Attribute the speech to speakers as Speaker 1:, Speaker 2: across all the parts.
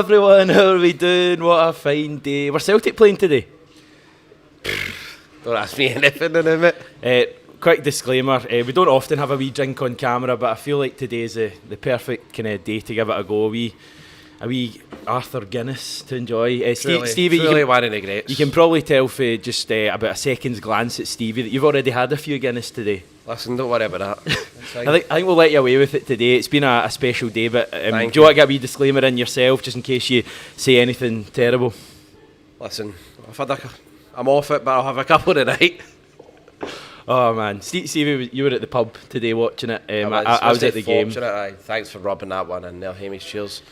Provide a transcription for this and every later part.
Speaker 1: everyone, how are we doing? What a fine day. We're Celtic playing today.
Speaker 2: Don't ask me anything in a minute.
Speaker 1: Quick disclaimer, we don't often have a wee drink on camera, but I feel like today's the perfect kind of day to give it a go. A wee Arthur Guinness to enjoy. Stevie, you can probably tell for just about a second's glance at Stevie that you've already had a few Guinness today.
Speaker 2: Listen, don't worry about that.
Speaker 1: I think we'll let you away with it today. It's been a special day, but do you want to get a wee disclaimer in yourself, just in case you say anything terrible?
Speaker 2: Listen, I'm off it, but I'll have a couple tonight.
Speaker 1: Oh man, Stevie, you were at the pub today watching it. I was at the game.
Speaker 2: Thanks for rubbing that one in there, Hamish. Cheers.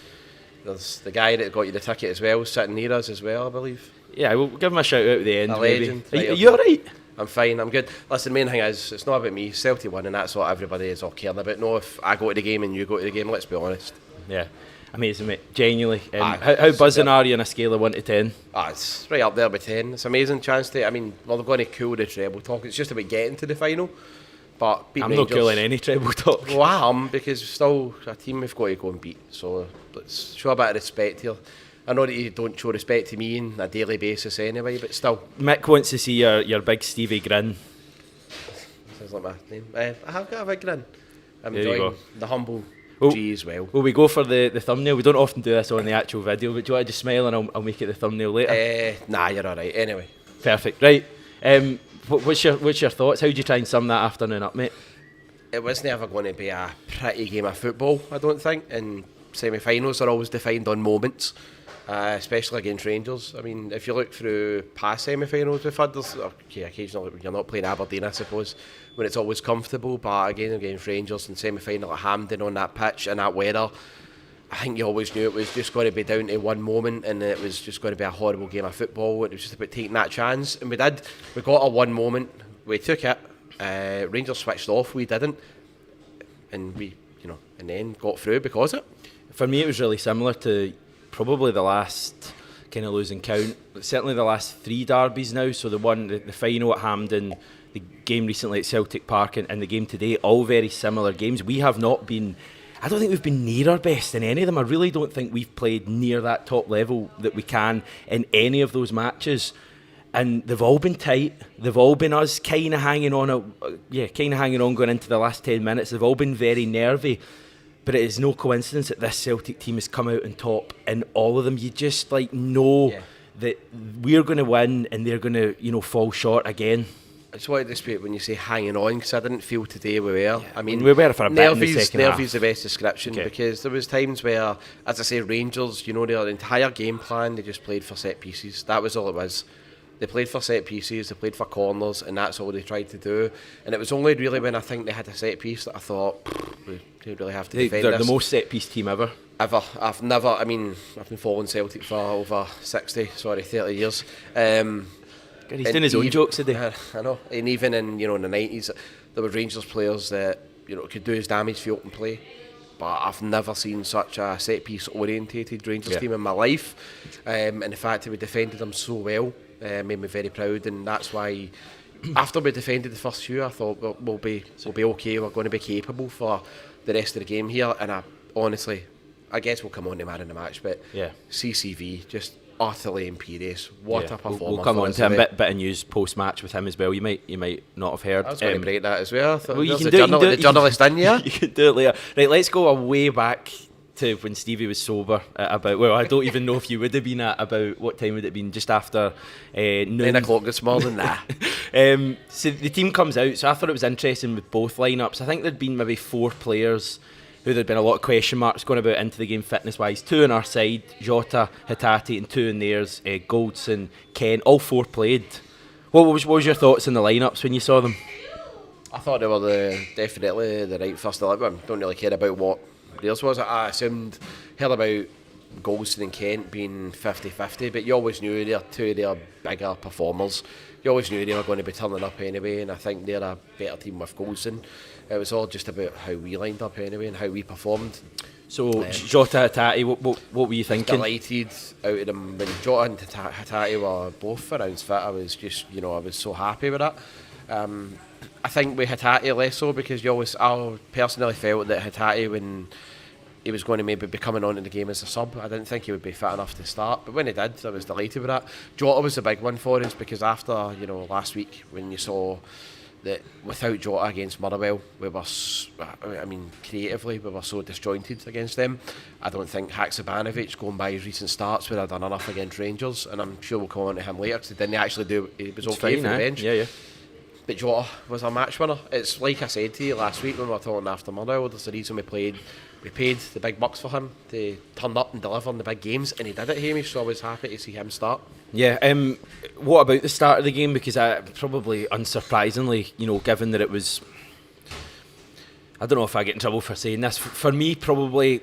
Speaker 2: There's the guy that got you the ticket as well, sitting near us as well, I believe.
Speaker 1: Yeah, we'll give him a shout out at the end.
Speaker 2: A legend.
Speaker 1: Are you alright?
Speaker 2: I'm fine, I'm good. Listen, the main thing is, it's not about me. Celtic won, and that's what everybody is all caring about. No, if I go to the game and you go to the game, let's be honest.
Speaker 1: Yeah, amazing, mate. Genuinely. How buzzing are you on a scale of 1 to 10?
Speaker 2: It's right up there with 10. It's an amazing chance to, we're going to cool the treble talk. It's just about getting to the final. But
Speaker 1: I'm Rangers, not cooling any treble talk.
Speaker 2: Well, I am, because we're still a team we've got to go and beat. So let's show a bit of respect here. I know that you don't show respect to me on a daily basis anyway, but still.
Speaker 1: Mick wants to see your big Stevie grin.
Speaker 2: Sounds like my name. I have got a big grin. I'm
Speaker 1: there
Speaker 2: enjoying the humble G as well.
Speaker 1: Will we go for the thumbnail? We don't often do this on the actual video, but do you want to just smile and I'll make it the thumbnail later?
Speaker 2: Nah, you're alright. Anyway.
Speaker 1: Perfect. Right. What's your thoughts? How do you try and sum that afternoon up, mate?
Speaker 2: It wasn't ever going to be a pretty game of football, I don't think. And semi-finals are always defined on moments. Especially against Rangers. If you look through past semi-finals we've had, occasionally you're not playing Aberdeen, I suppose, when it's always comfortable, but again against Rangers in semi-final at Hampden on that pitch and that weather, I think you always knew it was just going to be down to one moment and it was just going to be a horrible game of football. It was just about taking that chance, and we did. We got a one moment, we took it, Rangers switched off, we didn't, and we, in the end got through because of it.
Speaker 1: For me it was really similar to probably the last, kind of losing count, certainly the last 3 derbies now. So the final at Hampden, the game recently at Celtic Park, and the game today, all very similar games. We have not been, I don't think we've been near our best in any of them. I really don't think we've played near that top level that we can in any of those matches. And they've all been tight. They've all been us kind of hanging on going into the last 10 minutes. They've all been very nervy. But it is no coincidence that this Celtic team has come out on top in all of them. You just know that we're going to win and they're going to fall short again.
Speaker 2: I just wanted to dispute when you say hanging on, because I didn't feel today we were.
Speaker 1: Yeah. We were for a bit in the second half.
Speaker 2: Nervy's the best description, because there was times where, as I say, Rangers, their entire game plan, they just played for set pieces. That was all it was. They played for set pieces, they played for corners, and that's all they tried to do. And it was only really when I think they had a set piece that I thought, we really have to defend
Speaker 1: they're
Speaker 2: this.
Speaker 1: The most set piece team ever.
Speaker 2: I've been following Celtic for over 30 years.
Speaker 1: He's doing his own jokes today.
Speaker 2: I know. And even in the 90s, there were Rangers players that could do his damage for open play. But I've never seen such a set piece orientated Rangers team in my life. And the fact that we defended them so well made me very proud, and that's why after we defended the first few, I thought we'll be okay. We're going to be capable for the rest of the game here. And I guess we'll come on to man in the match, but CCV just utterly imperious. What a performance!
Speaker 1: We'll come on to him. Bit of news post match with him as well. You might not have heard.
Speaker 2: I was going to break that as well.
Speaker 1: You can
Speaker 2: the journalist in here.
Speaker 1: You can do it later. Right, let's go way back to when Stevie was sober I don't even know if you would have been at about, what time would it have been, just after noon?
Speaker 2: 9 o'clock this morning.
Speaker 1: So the team comes out, so I thought it was interesting with both lineups. I think there'd been maybe 4 players who there'd been a lot of question marks going about into the game fitness wise. 2 on our side, Jota, Hatate, and 2 in theirs, Goldson, Ken. All 4 played. What was your thoughts on the lineups when you saw them?
Speaker 2: I thought they were definitely the right first 11. Don't really care about what theirs was. I assumed, heard about Goldson and Kent being 50-50, but you always knew they're 2 of their bigger performers. You always knew they were going to be turning up anyway, and I think they're a better team with Goldson. It was all just about how we lined up anyway and how we performed.
Speaker 1: So Jota, Hatate, what were you thinking?
Speaker 2: Delighted out of them. When Jota and Hatate were both for rounds fit, I was just, I was so happy with that. I think with Hatate less so, because I personally felt that Hatate, when he was going to maybe be coming on in the game as a sub. I didn't think he would be fit enough to start, but when he did, I was delighted with that. Jota was the big one for us, because after last week, when you saw that without Jota against Motherwell, creatively we were so disjointed against them. I don't think Haksabanovic, going by his recent starts, would have done enough against Rangers, and I'm sure we'll come on to him later, because he didn't actually do. He was okay for the bench.
Speaker 1: Yeah.
Speaker 2: But Jota was a match winner. It's like I said to you last week when we were talking after Motherwell, there's the reason we paid the big bucks for him to turn up and deliver in the big games, and he did it, Hamish, so I was happy to see him start.
Speaker 1: Yeah, what about the start of the game? Because probably unsurprisingly, given that it was, I don't know if I get in trouble for saying this, for me probably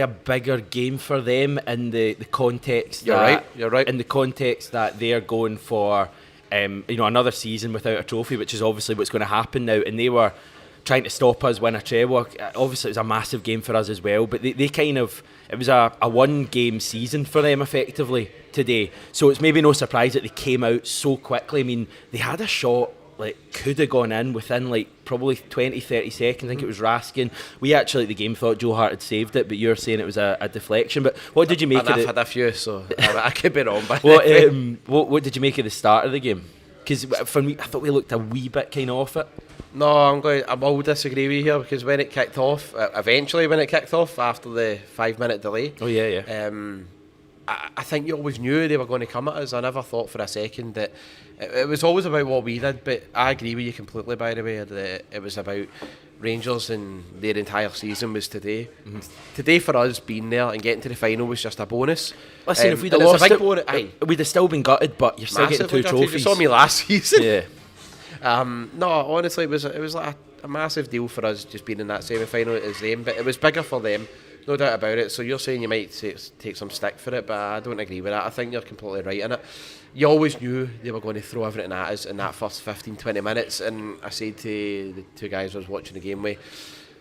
Speaker 1: a bigger game for them in the context.
Speaker 2: You're right.
Speaker 1: In the context that they're going for, another season without a trophy, which is obviously what's going to happen now, and they were trying to stop us win a treble. Obviously it was a massive game for us as well, but they kind of, it was a one game season for them effectively today, so it's maybe no surprise that they came out so quickly. I mean, they had a shot could have gone in within probably 20-30 seconds. I think it was Raskin. We actually at the game thought Joe Hart had saved it, but you're saying it was a deflection. But what did you make of it?
Speaker 2: I've had a few, so I could be wrong. But
Speaker 1: what did you make of the start of the game? Because for me, I thought we looked a wee bit kind of off it.
Speaker 2: No, I will disagree with you here, because when it kicked off, eventually when it kicked off after the 5-minute delay.
Speaker 1: Oh yeah.
Speaker 2: I think you always knew they were going to come at us. I never thought for a second that it was always about what we did, but I agree with you completely, by the way, that it was about Rangers, and their entire season was today. Mm-hmm. Today for us being there and getting to the final was just a bonus.
Speaker 1: Listen, if we'd have we'd have still been gutted, but you're still getting 2 trophies.
Speaker 2: You saw me last season.
Speaker 1: Yeah.
Speaker 2: No, honestly, it was like a massive deal for us just being in that semi-final as them, but it was bigger for them. No doubt about it. So you're saying you might take some stick for it, but I don't agree with that. I think you're completely right in it. You always knew they were going to throw everything at us in that first 15-20 minutes, and I said to the two guys I was watching the game with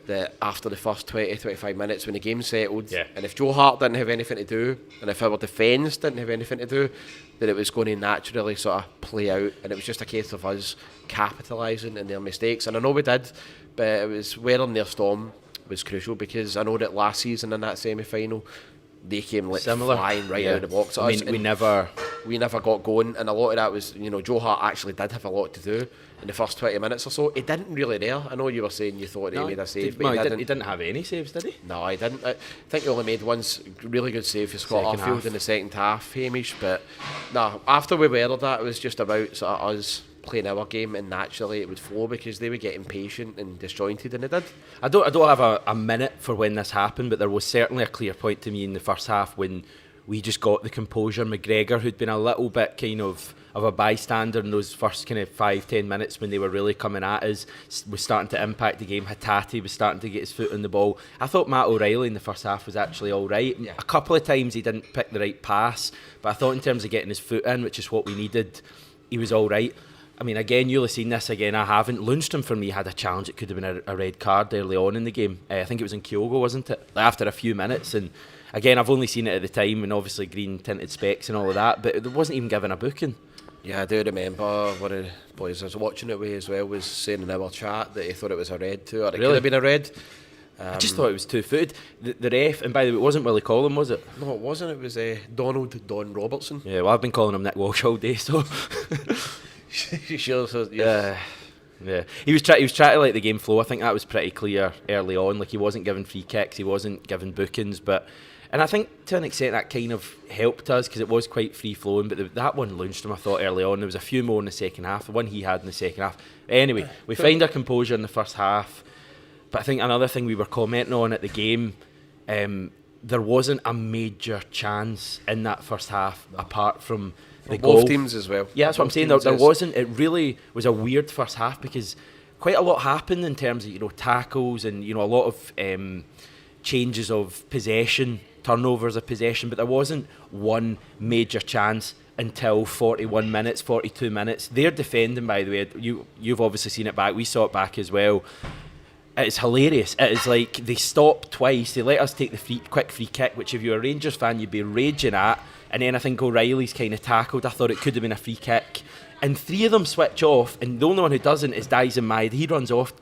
Speaker 2: that after the first 20-25 minutes, when the game settled, and if Joe Hart didn't have anything to do, and if our defence didn't have anything to do, then it was going to naturally sort of play out, and it was just a case of us capitalising on their mistakes. And I know we did, but it was weathering their storm was crucial, because I know that last season in that semi-final they came flying right out of the box at us.
Speaker 1: We never
Speaker 2: got going, and a lot of that was, Joe Hart actually did have a lot to do in the first 20 minutes or so. He didn't really there. I know you were saying you thought he made a save, but
Speaker 1: he didn't have any saves, did he?
Speaker 2: No, he didn't. I think he only made one really good save for Scott Arfield in the second half, Hamish, but no, after we weathered that, it was just about sort of us playing our game, and naturally it would flow, because they were getting patient and disjointed, and they did. I don't have a minute for when this happened, but there was certainly a clear point to me in the first half when we just got the composure. McGregor, who'd been a little bit kind of a bystander in those first kind of 5-10 minutes when they were really coming at us, was starting to impact the game. Hatate was starting to get his foot on the ball. I thought Matt O'Reilly in the first half was actually alright. Yeah. A couple of times he didn't pick the right pass, but I thought in terms of getting his foot in, which is what we needed, he was alright. I mean, again, you'll have seen this again. I haven't. Lundstrom, for me, had a challenge. It could have been a red card early on in the game. I think it was in Kyogo, wasn't it? After a few minutes. And again, I've only seen it at the time, and obviously green tinted specs and all of that, but it wasn't even given a booking. Yeah, I do remember one of the boys I was watching it with as well was saying in our chat that he thought it was a red too, or it could have been a red. I just thought it was 2-footed. The ref, and by the way, it wasn't Willie Collum, was it? No, it wasn't. It was Don Robertson. Yeah, well, I've been calling him Nick Walsh all day, so... Yeah. He was trying to let the game flow. I think that was pretty clear early on. Like, he wasn't giving free kicks, he wasn't giving bookings, and I think to an extent that kind of helped us, because it was quite free flowing. But that one Lundstrom, I thought early on, there was a few more in the second half. The one he had in the second half. Anyway, we find our composure in the first half. But I think another thing we were commenting on at the game, there wasn't a major chance in that first half apart from the goal. Both teams as well. Yeah, that's what I'm saying. There wasn't. It really was a weird first half, because quite a lot happened in terms of tackles and a lot of changes of possession, turnovers of possession, but there wasn't one major chance until 41 minutes, 42 minutes. Their defending, by the way, you've obviously seen it back. We saw it back as well. It's hilarious. It is like they stopped twice. They let us take the quick free kick, which if you're a Rangers fan, you'd be raging at. And then I think O'Reilly's kind of tackled. I thought it could have been a free kick. And 3 of them switch off, and the only one who doesn't is Dyson Maeda. He runs off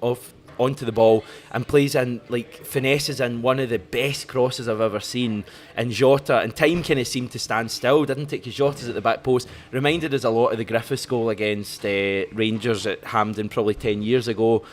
Speaker 1: onto the ball and plays in, like, finesses in one of the best crosses I've ever seen. And Jota, and time kind of seemed to stand still, didn't it? Because Jota's at the back post. Reminded us a lot of the Griffiths goal against Rangers at Hampden probably 10 years ago.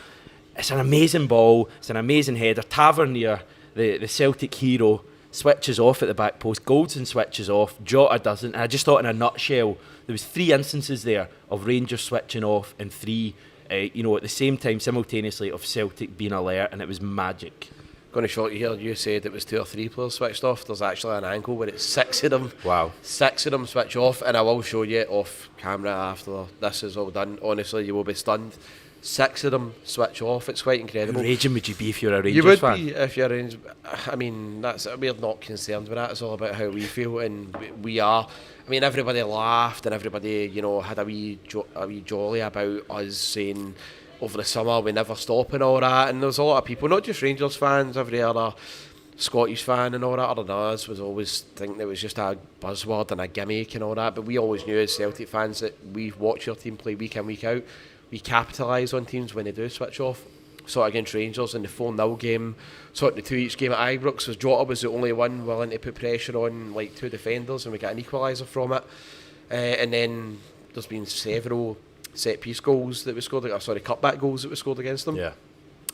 Speaker 1: It's an amazing ball. It's an amazing header. Tavernier, the Celtic hero, switches off at the back post. Goldson switches off. Jota doesn't. And I just thought, in a nutshell, there was 3 instances there of Rangers switching off and 3, at the same time, simultaneously, of Celtic being alert, and it was magic.
Speaker 2: Going to shock you here, you said it was 2 or 3 players switched off. There's actually an angle where it's 6 of them.
Speaker 1: Wow.
Speaker 2: 6 of them switch off, and I will show you off camera after this is all done. Honestly, you will be stunned. 6 of them switch off. It's quite incredible.
Speaker 1: How raging would you be if you're a Rangers
Speaker 2: you would
Speaker 1: fan?
Speaker 2: be if you're a Rangers. I mean, we're not concerned with that. It's all about how we feel, and we are. I mean, everybody laughed and everybody, had a wee jolly about us saying over the summer we never stop and all that. And there's a lot of people, not just Rangers fans, every other Scottish fan and all that, other than us, was always thinking it was just a buzzword and a gimmick and all that. But we always knew as Celtic fans that we watch our team play week in, week out. We capitalise on teams when they do switch off. Saw it against Rangers in the 4-0 game. Saw it in the 2-each game at Ibrox. Jota was the only one willing to put pressure on like 2 defenders, and we got an equaliser from it. And then there's been several set-piece goals that we scored. Cutback goals that we scored against them.
Speaker 1: Yeah.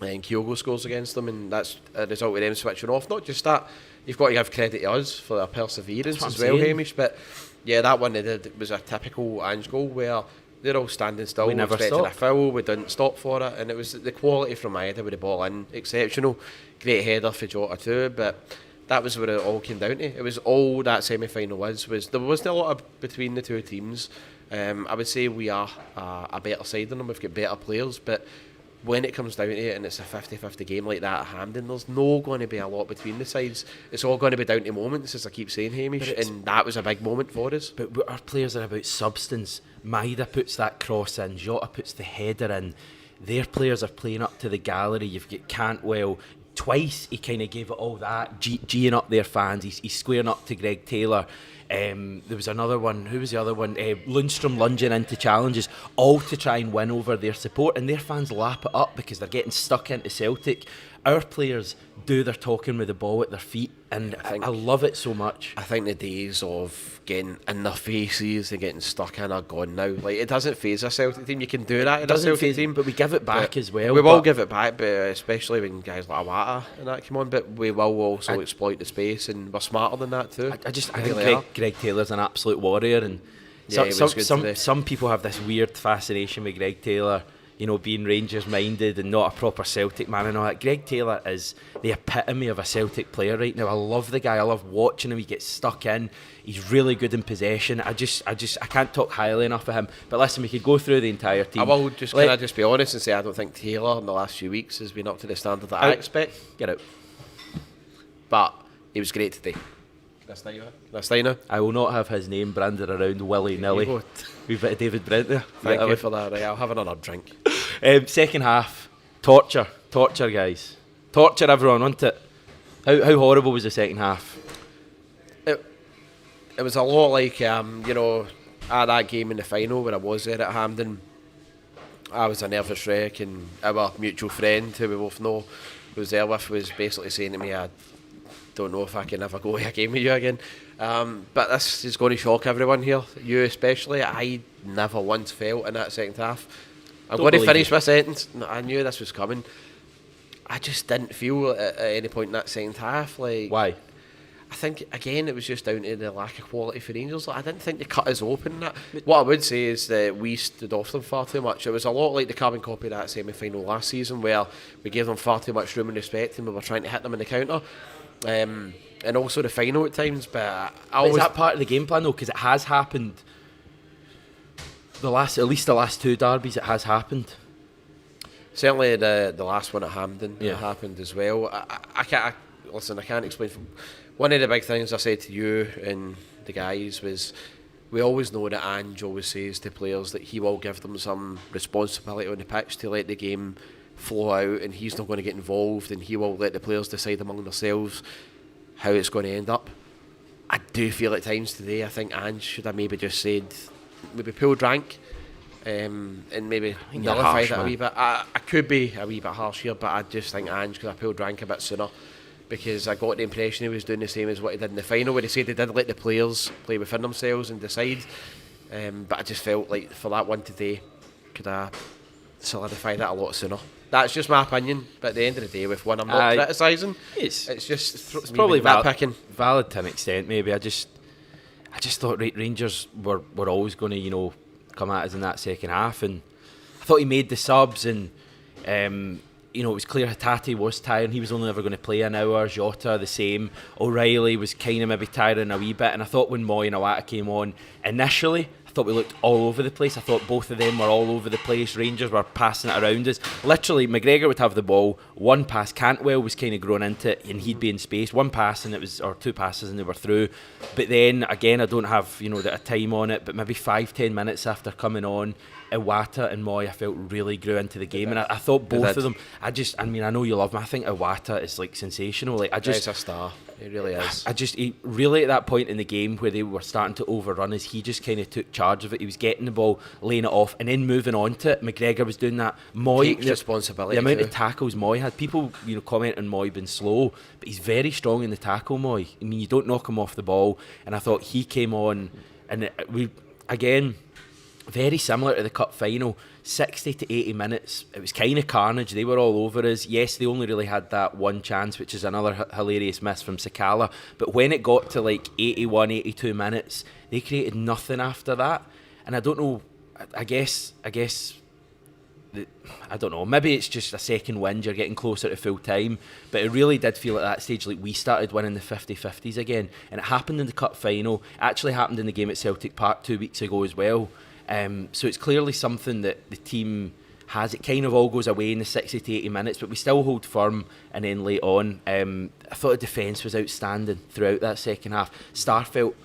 Speaker 2: And Kyogo scores against them, and that's a result of them switching off. Not just that, you've got to give credit to us for our perseverance as well, Hamish. But yeah, that one was a typical Ange goal where they're all standing still.
Speaker 1: We never
Speaker 2: expecting
Speaker 1: stopped.
Speaker 2: a foul. We didn't stop for it, and it was the quality from Maeda with the ball in, exceptional. Great header for Jota too, but that was where it all came down to. It was all that semi-final was there wasn't a lot between the two teams. I would say we are a better side than them. We've got better players, but when it comes down to it and it's a 50-50 game like that at Hampden, there's no going to be a lot between the sides. It's all going to be down to moments, as I keep saying, Hamish, and that was a big moment for us.
Speaker 1: But our players are about substance. Maida puts that cross in, Jota puts the header in. Their players are playing up to the gallery. You've got Cantwell. Twice he kind of gave it all that, G'ing up their fans. He's squaring up to Greg Taylor. There was another one. Who was the other one? Lundstrom lunging into challenges, all to try and win over their support, and their fans lap it up because they're getting stuck into Celtic. Our players do their talking with the ball at their feet, and I love it so much.
Speaker 2: I think the days of getting in their faces and getting stuck in are gone now. Like, it doesn't faze a Celtic team. You can do that in a Celtic team,
Speaker 1: but we give it back as well.
Speaker 2: We will give it back, but especially when guys like Awata and that come on. But we will also exploit the space, and we're smarter than that too.
Speaker 1: I think Greg Taylor's an absolute warrior, and some people have this weird fascination with Greg Taylor, being Rangers minded and not a proper Celtic man and all that. Greg Taylor is the epitome of a Celtic player right now. I love the guy. I love watching him. He gets stuck in. He's really good in possession. I can't talk highly enough of him. But listen, we could go through the entire team.
Speaker 2: Can I just be honest and say I don't think Taylor in the last few weeks has been up to the standard that I expect.
Speaker 1: Get out.
Speaker 2: But he was great today. That's now.
Speaker 1: I will not have his name branded around willy-nilly. We've got David Brent there.
Speaker 2: Thank you for that. Right, I'll have another drink.
Speaker 1: Second half, torture guys. Torture everyone, wasn't it? How horrible was the second half?
Speaker 2: It was a lot like, at that game in the final when I was there at Hampden, I was a nervous wreck, and our mutual friend, who we both know, was there with, was basically saying to me, I don't know if I can ever go to a game with you again. But this is going to shock everyone here, you especially. I never once felt in that second half. I'm going to finish my sentence. I knew this was coming. I just didn't feel at any point in that second half. Like,
Speaker 1: why?
Speaker 2: I think, again, it was just down to the lack of quality for Rangers. I didn't think they cut us open. What I would say is that we stood off them far too much. It was a lot like the carbon copy of that semi-final last season, where we gave them far too much room and respect, and we were trying to hit them in the counter. And also the final at times. But
Speaker 1: is that part of the game plan though? Because it has happened. At least the last 2 derbies, it has happened.
Speaker 2: Certainly the last one at Hampden, it happened as well. I can't explain. One of the big things I said to you and the guys was, we always know that Ange always says to players that he will give them some responsibility on the pitch to let the game flow out, and he's not going to get involved, and he will let the players decide among themselves how it's going to end up. I do feel at times today, I think Ange should have maybe just said, maybe pulled rank and maybe
Speaker 1: you're
Speaker 2: nullify
Speaker 1: harsh,
Speaker 2: that a
Speaker 1: man.
Speaker 2: wee bit. I could be a wee bit harsh here, but I just think Ange could have pulled rank a bit sooner, because I got the impression he was doing the same as what he did in the final, where he said he did let the players play within themselves and decide. But I just felt like for that one today, could have solidified that a lot sooner. That's just my opinion, but at the end of the day, with one I'm not criticising, it's just
Speaker 1: it's probably
Speaker 2: nitpicking.
Speaker 1: Valid to an extent, maybe. I just thought Rangers were always going to, come at us in that second half, and I thought he made the subs, and it was clear Hatate was tired. He was only ever going to play an hour. Jota the same. O'Reilly was kind of maybe tiring a wee bit, and I thought when Moy and Awata came on initially, I thought we looked all over the place. I thought both of them were all over the place. Rangers were passing it around us. Literally, McGregor would have the ball, one pass, Cantwell was kind of grown into it, and he'd be in space. One pass, and it was, or two passes, and they were through. But then, again, I don't have, the time on it, but maybe 5-10 minutes after coming on, Iwata and Moy, I felt really grew into the game, and I thought both of them. I know you love him. I think Iwata is like sensational.
Speaker 2: He's a star. He really is.
Speaker 1: He really, at that point in the game where they were starting to overrun us, he just kind of took charge of it. He was getting the ball, laying it off, and then moving on to it. McGregor was doing that. Moy,
Speaker 2: takes responsibility.
Speaker 1: The amount of tackles Moy had, people comment on Moy being slow, but he's very strong in the tackle. Moy, you don't knock him off the ball, and I thought he came on, and we again. Very similar to the cup final, 60 to 80 minutes. It was kind of carnage. They were all over us. Yes, they only really had that one chance, which is another hilarious miss from Sakala. But when it got to like 81, 82 minutes, they created nothing after that. And I don't know, I guess, I don't know, maybe it's just a second wind, you're getting closer to full time, but it really did feel at that stage like we started winning the 50-50s again. And it happened in the cup final, actually happened in the game at Celtic Park 2 weeks ago as well. So it's clearly something that the team has. It kind of all goes away in the 60 to 80 minutes, but we still hold firm, and then late on, I thought the defence was outstanding throughout that second half. Starfelt,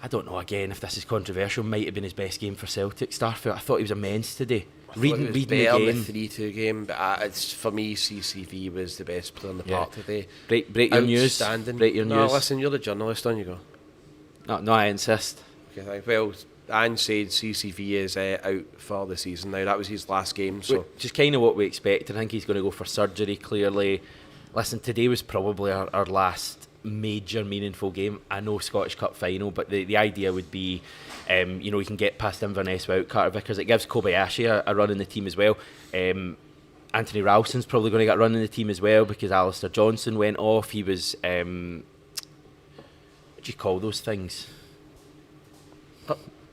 Speaker 1: I don't know, again, if this is controversial, might have been his best game for Celtic. Starfelt, I thought he was immense today. Reading the game.
Speaker 2: The 3-2 game, but it's, for me, CCV was the best player in the park today.
Speaker 1: Break your news.
Speaker 2: Break your news. Listen, you're the journalist, on you go.
Speaker 1: No, I insist.
Speaker 2: Okay, well, Ange said CCV is out for the season now. That was his last game, so
Speaker 1: which is kind of what we expected. I think he's going to go for surgery, clearly. Listen, today was probably our last major meaningful game. I know Scottish Cup final, but the idea would be, we can get past Inverness without Carter Vickers. It gives Kobayashi a run in the team as well. Anthony Ralston's probably going to get a run in the team as well, because Alistair Johnson went off. He was, what do you call those things?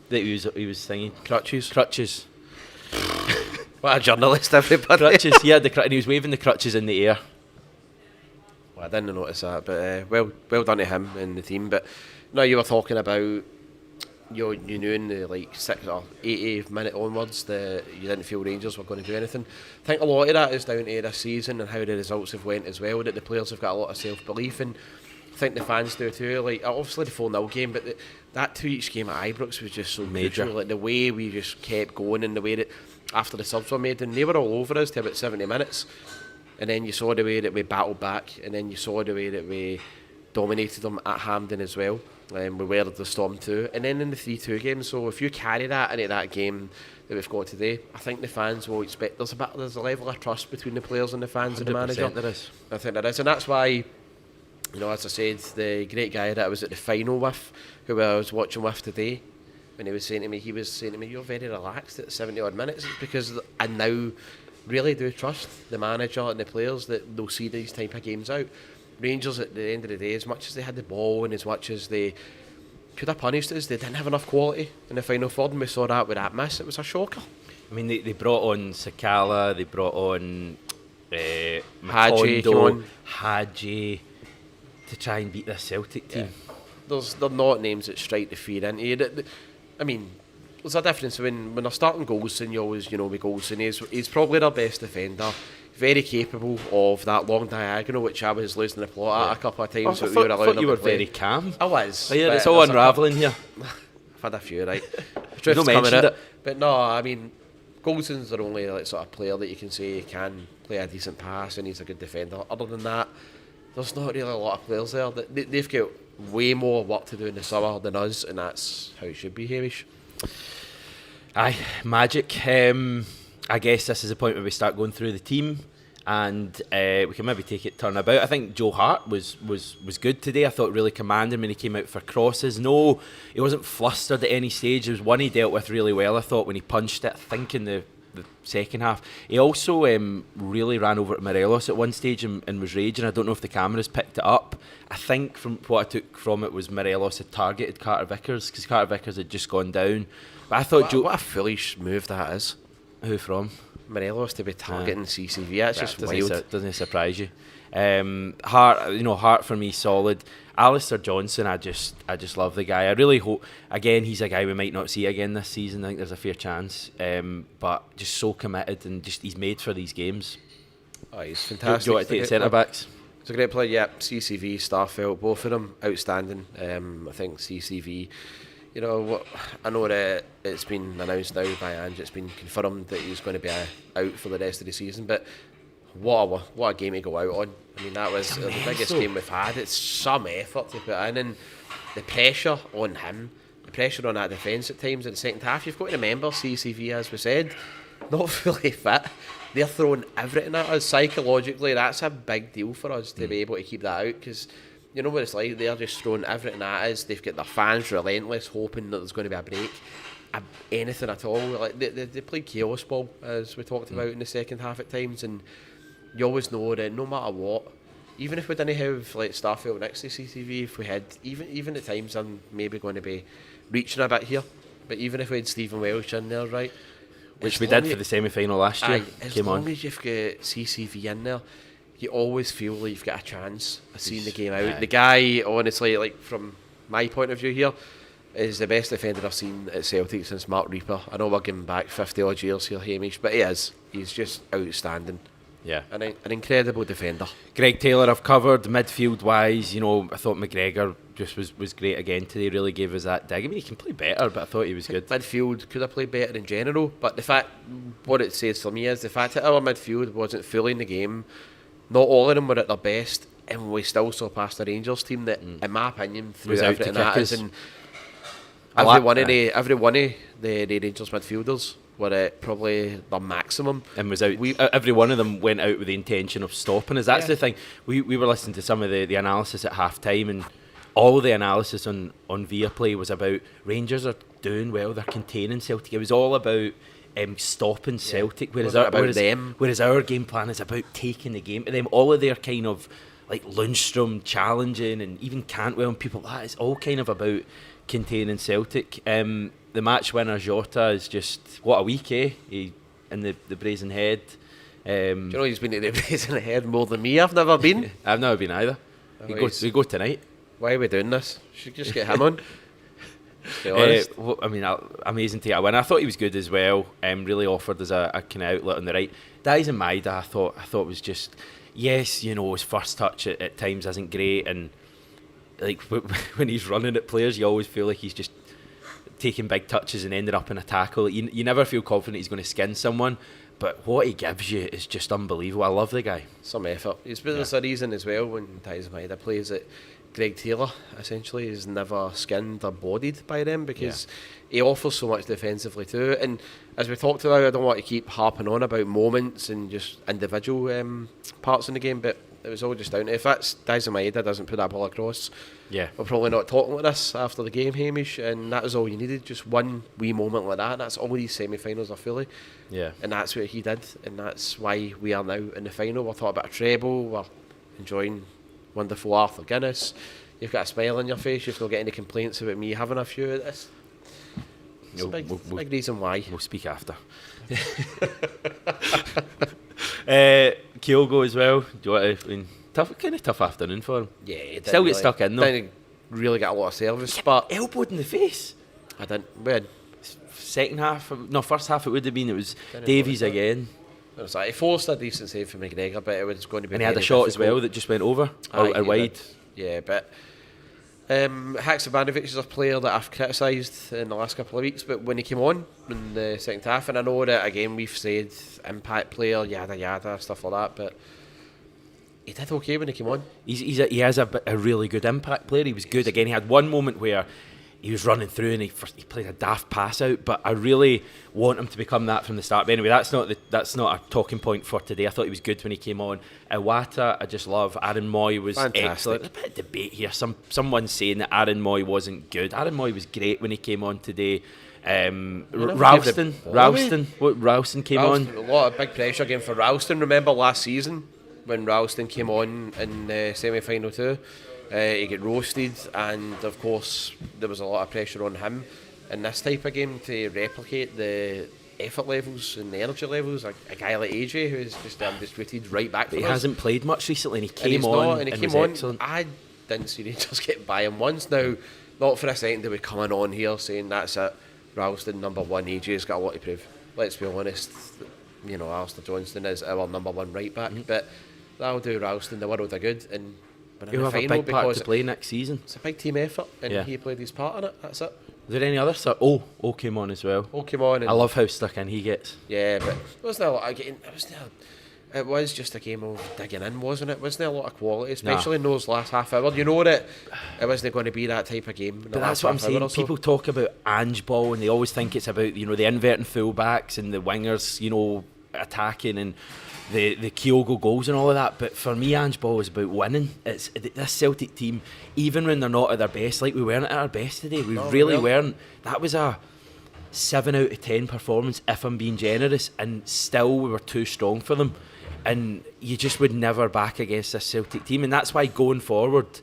Speaker 1: That he was singing crutches.
Speaker 2: What a journalist, everybody.
Speaker 1: Crutches. He had and he was waving the crutches in the air.
Speaker 2: Well, I didn't notice that, but well done to him and the team. But no, you were talking about you knew in the 6 or 80 minute onwards that you didn't feel Rangers were going to do anything. I think a lot of that is down to this season and how the results have went as well. That the players have got a lot of self belief, and I think the fans do too. Obviously the 4-0 game, but that 2 each game at Ibrox was just so major. The way we just kept going, and the way that after the subs were made, and they were all over us to about 70 minutes, and then you saw the way that we battled back, and then you saw the way that we dominated them at Hampden as well. We weathered the storm too, and then in the 3-2 game. So if you carry that into that game that we've got today, I think the fans will expect there's a level of trust between the players and the fans and the manager.
Speaker 1: There is.
Speaker 2: I think there is, and that's why. As I said, the great guy that I was at the final with, who I was watching with today, when he was saying to me, you're very relaxed at 70 odd minutes. It's because I now really do trust the manager and the players that they'll see these type of games out. Rangers, at the end of the day, as much as they had the ball and as much as they could have punished us, they didn't have enough quality in the final third, and we saw that with that miss. It was a shocker.
Speaker 1: I mean, they brought on Sakala, they brought on Hadji to try and beat this Celtic team.
Speaker 2: Yeah. They're not names that strike the fear into you. I mean, there's a difference when they're starting Goldson. You always, with Goldson, he's probably their best defender. Very capable of that long diagonal, which I was losing the plot at a couple of times.
Speaker 1: I thought you were very calm.
Speaker 2: I was.
Speaker 1: Oh, yeah, it's all unravelling here.
Speaker 2: I've had a few, right?
Speaker 1: You mentioned it.
Speaker 2: But no, I mean, Goldson's the only sort of player that you can say can play a decent pass and he's a good defender. Other than that, there's not really a lot of players there. They've got way more work to do in the summer than us, and that's how it should be, Hamish.
Speaker 1: Aye, magic. I guess this is the point where we start going through the team, and we can maybe take it turn about. I think Joe Hart was good today. I thought really commanding when he came out for crosses. No, he wasn't flustered at any stage. There was one he dealt with really well, I thought, when he punched it, I think in the second half. He also really ran over to Morelos at one stage and was raging. I don't know if the cameras picked it up. I think from what I took from it was Morelos had targeted Carter Vickers because Carter Vickers had just gone down. But I thought
Speaker 2: What a foolish move that is.
Speaker 1: Who from?
Speaker 2: Morelos to be targeting CCV. That's just wild.
Speaker 1: Doesn't it surprise you? Hart for me solid. Alistair Johnson, I just love the guy. I really hope, again, he's a guy we might not see again this season. I think there's a fair chance, but just so committed and just he's made for these games.
Speaker 2: Oh, he's fantastic.
Speaker 1: Do you want to take centre backs?
Speaker 2: He's a great player. Yeah, CCV, Starfelt, both of them outstanding. I think CCV. You know what? I know that it's been announced now by Ange. It's been confirmed that he's going to be out for the rest of the season. But what a game to go out on! I mean, that was the biggest game we've had. It's some effort to put in, and the pressure on him, the pressure on that defence at times in the second half. You've got to remember, CCV, as we said, not fully fit. They're throwing everything at us psychologically. That's a big deal for us to be able to keep that out because. You know what it's like, they're just throwing everything at us. They've got their fans relentless, hoping that there's going to be a break. Anything at all. Like they play chaos ball, as we talked about in the second half at times, and you always know that no matter what, even if we didn't have like Starfield next to CCV, if we had, even at times I'm maybe going to be reaching a bit here, but even if we had Stephen Welsh in there, right?
Speaker 1: Which we did for the semi-final last year.
Speaker 2: As long as you've got CCV in there, you always feel like you've got a chance of seeing the game out. The guy, honestly, like from my point of view here, is the best defender I've seen at Celtic since Mark Reaper. I know we're giving back 50 odd years here, Hamish, but he is. He's just outstanding.
Speaker 1: Yeah.
Speaker 2: An incredible defender.
Speaker 1: Greg Taylor I've covered. Midfield wise, I thought McGregor just was great again today, really gave us that dig. I mean, he can play better, but I thought he was good.
Speaker 2: Midfield could have played better in general, but what it says for me is the fact that our midfield wasn't fully in the game. Not all of them were at their best, and we still saw past the Rangers team that, in my opinion, threw everything at us. And every one of the Rangers midfielders were at probably their maximum.
Speaker 1: And was out. Every one of them went out with the intention of stopping us. That's the thing. We were listening to some of the analysis at half time, and all the analysis on Viaplay was about Rangers are doing well, they're containing Celtic. It was all about stopping Celtic, whereas our game plan is about taking the game to them. All of their kind of like Lundstrom challenging and even Cantwell and people like that is all kind of about containing Celtic. The match winner Jota is just what a week, eh? He in the Brazen Head.
Speaker 2: Do you know he's been at the Brazen Head more than me? I've never been.
Speaker 1: I've never been either. We go tonight.
Speaker 2: Why are we doing this? Should just get him on.
Speaker 1: Amazing to get a win. I thought he was good as well. Really offered us a kind of outlet on the right. Daizen Maeda, I thought was just his first touch at times isn't great, and like when he's running at players, you always feel like he's just taking big touches and ended up in a tackle. You never feel confident he's going to skin someone, but what he gives you is just unbelievable. I love the guy.
Speaker 2: Some effort. There's a reason as well when Daizen Maeda plays it. Greg Taylor essentially is never skinned or bodied by them because he offers so much defensively too. And as we talked about, I don't want to keep harping on about moments and just individual parts in the game, but it was all just down to if that's Daizen Maeda doesn't put that ball across, we're probably not talking like this after the game, Hamish. And that was all you needed, just one wee moment like that. And that's all these semi-finals are fully.
Speaker 1: Yeah.
Speaker 2: And that's what he did, and that's why we are now in the final. We're talking about a treble. We're enjoying wonderful Arthur Guinness. You've got a smile on your face. You've not got any complaints about me having a few of this. It's a big reason why.
Speaker 1: We'll speak after. Kyogo as well. Do you want to? Tough afternoon for him.
Speaker 2: Yeah,
Speaker 1: still get stuck in though.
Speaker 2: Didn't really get a lot of service, but
Speaker 1: elbowed in the face.
Speaker 2: I didn't. When?
Speaker 1: First half it would have been. It was Davies again.
Speaker 2: He forced a decent save for McGregor, but it was going to be.
Speaker 1: And he had a shot as well that just went over or wide.
Speaker 2: Yeah, but Haksabanovic is a player that I've criticised in the last couple of weeks, but when he came on in the second half, and I know that again we've said impact player, yada yada, stuff like that, but he did okay when he came on.
Speaker 1: He has a really good impact player. He was good again. He had one moment where he was running through and he played a daft pass out, but I really want him to become that from the start. But anyway, that's not a talking point for today. I thought he was good when he came on. Iwata, I just love. Aaron Moy was excellent. There's a bit of debate here. Someone saying that Aaron Moy wasn't good. Aaron Moy was great when he came on today. Ralston came on.
Speaker 2: A lot of big pressure game for Ralston. Remember last season when Ralston came on in the semi-final too? He got roasted, and of course there was a lot of pressure on him in this type of game to replicate the effort levels and the energy levels. A guy like AJ who is just undisputed right back.
Speaker 1: But he hasn't played much recently, and he came on and was excellent.
Speaker 2: I didn't see Rangers get by him once. Now, not for a second, they were coming on here saying that's it. Ralston number one, AJ's got a lot to prove. Let's be honest, Alistair Johnston is our number one right back, but that'll do Ralston the world of good. And
Speaker 1: he'll have a big part to play next season.
Speaker 2: It's a big team effort, and he played his part in it. That's it.
Speaker 1: Is there any others? O came on as well.
Speaker 2: O came on.
Speaker 1: I love how stuck in he gets.
Speaker 2: Yeah, but wasn't a lot of getting. It was just a game of digging in, wasn't it? Wasn't there a lot of quality, especially in those last half hour? You know that it wasn't going to be that type of game.
Speaker 1: But that's what I'm saying. People talk about Ange ball, and they always think it's about the inverting fullbacks and the wingers, attacking and the Kyogo goals and all of that. But for me, Ange ball is about winning. It's this Celtic team, even when they're not at their best. Like we weren't at our best today. We really weren't. That was a 7 out of 10 performance, if I'm being generous, and still we were too strong for them. And you just would never back against this Celtic team. And that's why going forward,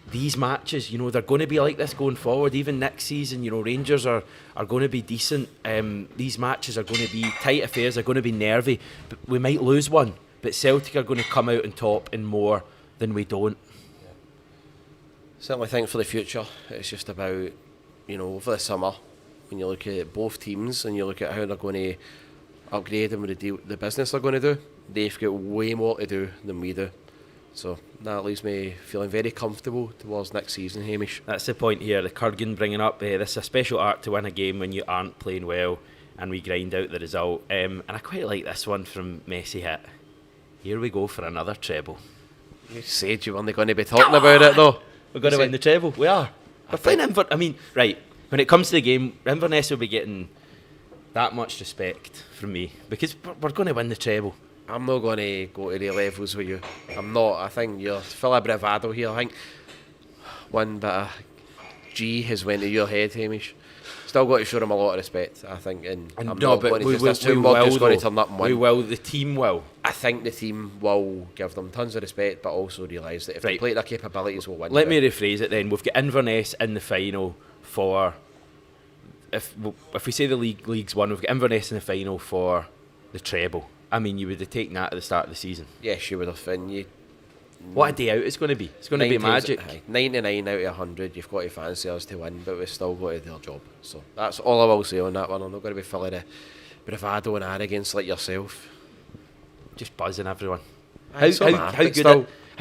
Speaker 1: these matches, they're going to be like this going forward. Even next season, Rangers are going to be decent. These matches are going to be tight affairs, are going to be nervy. But we might lose one, but Celtic are going to come out on top in more than we don't.
Speaker 2: Certainly think for the future, it's just about, over the summer, when you look at both teams and you look at how they're going to upgrade and with the business they're going to do, they've got way more to do than we do. So that leaves me feeling very comfortable towards next season, Hamish.
Speaker 1: That's the point here. The Kurgan bringing up this is a special art to win a game when you aren't playing well and we grind out the result. And I quite like this one from Messi Hit. Here we go for another treble.
Speaker 2: You said you weren't going to be talking about it though.
Speaker 1: We're going to win the treble. We are. We're playing Inverness. Right. When it comes to the game, Inverness will be getting that much respect from me because we're going to win the treble.
Speaker 2: I'm not going to go to the levels with you. I'm not. I think you're full of bravado here. I think one bit of G has went to your head, Hamish. Still got to show them a lot of respect, I think. And I'm not going to just assume we're just going to turn up and win.
Speaker 1: We will. The team will.
Speaker 2: I think the team will give them tons of respect, but also realise that if they play their capabilities, we'll win.
Speaker 1: Let me rephrase it then. We've got Inverness in the final for... If we say the league's won, we've got Inverness in the final for the treble. You would have taken that at the start of the season.
Speaker 2: Yes, you would have. And
Speaker 1: what a day out it's going to be. It's going to be magic.
Speaker 2: 99 out of 100, you've got to fancy us to win, but we've still got to do our job. So that's all I will say on that one. I'm not going to be full of the bravado and arrogance like yourself.
Speaker 1: Just buzzing everyone.
Speaker 2: How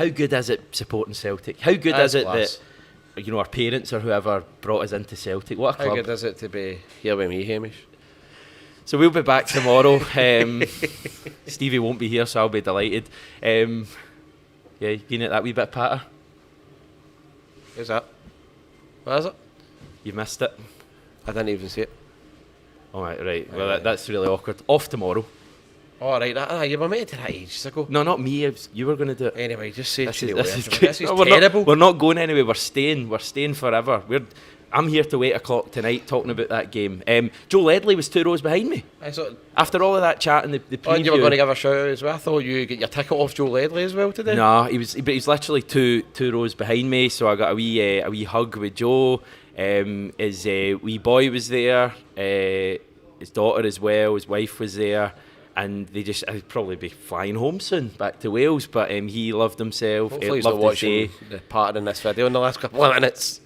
Speaker 1: good is it supporting Celtic? How good is it that our parents or whoever brought us into Celtic? What a club.
Speaker 2: How good is it to be here with me, Hamish?
Speaker 1: So we'll be back tomorrow. Stevie won't be here, so I'll be delighted. You been at that wee bit, Patter?
Speaker 2: Who's that? What is it?
Speaker 1: You missed it.
Speaker 2: I didn't even see it.
Speaker 1: All right. Well, that's really awkward. Off tomorrow.
Speaker 2: All right. You were meant to do that ages ago.
Speaker 1: No, not me. You were going to do it.
Speaker 2: Anyway, just say
Speaker 1: this
Speaker 2: is
Speaker 1: terrible. We're not going anywhere. We're staying forever. I'm here till 8 o'clock tonight talking about that game. Joe Ledley was 2 rows behind me. After all of that chat and the preview...
Speaker 2: you were going to give a shout out as well. I thought you get your ticket off Joe Ledley as well today.
Speaker 1: No, he's literally two rows behind me, so I got a wee hug with Joe. His wee boy was there, his daughter as well, his wife was there. And I'd probably be flying home soon, back to Wales. But he loved himself.
Speaker 2: Hopefully he's not watching the part in this video in the last couple of minutes.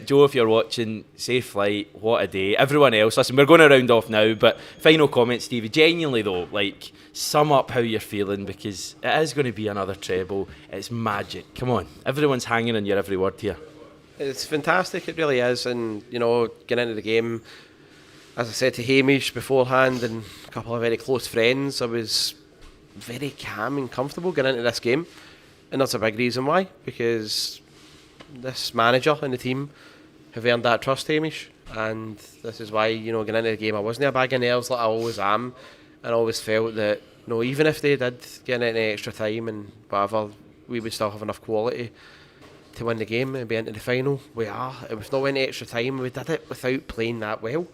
Speaker 1: Joe, if you're watching, safe flight. What a day. Everyone else, listen, we're going to round off now. But final comment, Stevie. Genuinely though, sum up how you're feeling because it is going to be another treble. It's magic. Come on, everyone's hanging on your every word here.
Speaker 2: It's fantastic. It really is. And getting into the game. As I said to Hamish beforehand and a couple of very close friends, I was very calm and comfortable getting into this game. And that's a big reason why, because this manager and the team have earned that trust, Hamish. And this is why, going into the game, I wasn't a bag of nails like I always am. And I always felt that, even if they did get into extra time and whatever, we would still have enough quality to win the game and be into the final. We are. It was not went extra time. We did it without playing that well.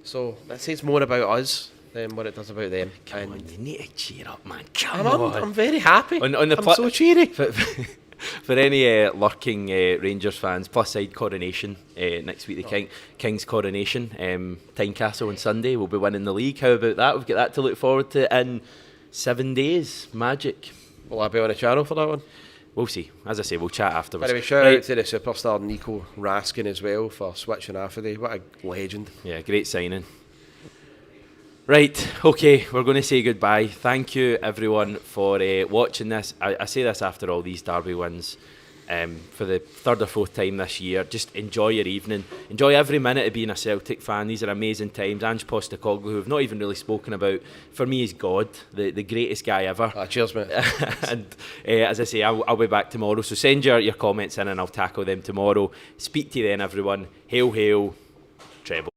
Speaker 2: So that says more about us than what it does about them.
Speaker 1: Come on, you need to cheer up, man. Come on.
Speaker 2: I'm very happy.
Speaker 1: On the
Speaker 2: I'm so cheery.
Speaker 1: For any lurking Rangers fans, plus side coronation next week, the King's coronation, Tynecastle on Sunday. We'll be winning the league. How about that? We've got that to look forward to in 7 days. Magic.
Speaker 2: Will I be on the channel for that one?
Speaker 1: We'll see. As I say, we'll chat afterwards.
Speaker 2: Anyway, shout out to the superstar Nico Raskin as well for switching half a day. What a legend.
Speaker 1: Yeah, great signing. Right, okay, we're going to say goodbye. Thank you, everyone, for watching this. I say this after all these derby wins for the third or fourth time this year. Just enjoy your evening. Enjoy every minute of being a Celtic fan. These are amazing times. Ange Postecoglou, who we've not even really spoken about, for me is God, the greatest guy ever.
Speaker 2: Cheers, mate.
Speaker 1: And as I say, I'll be back tomorrow. So send your comments in and I'll tackle them tomorrow. Speak to you then, everyone. Hail, hail, Treble.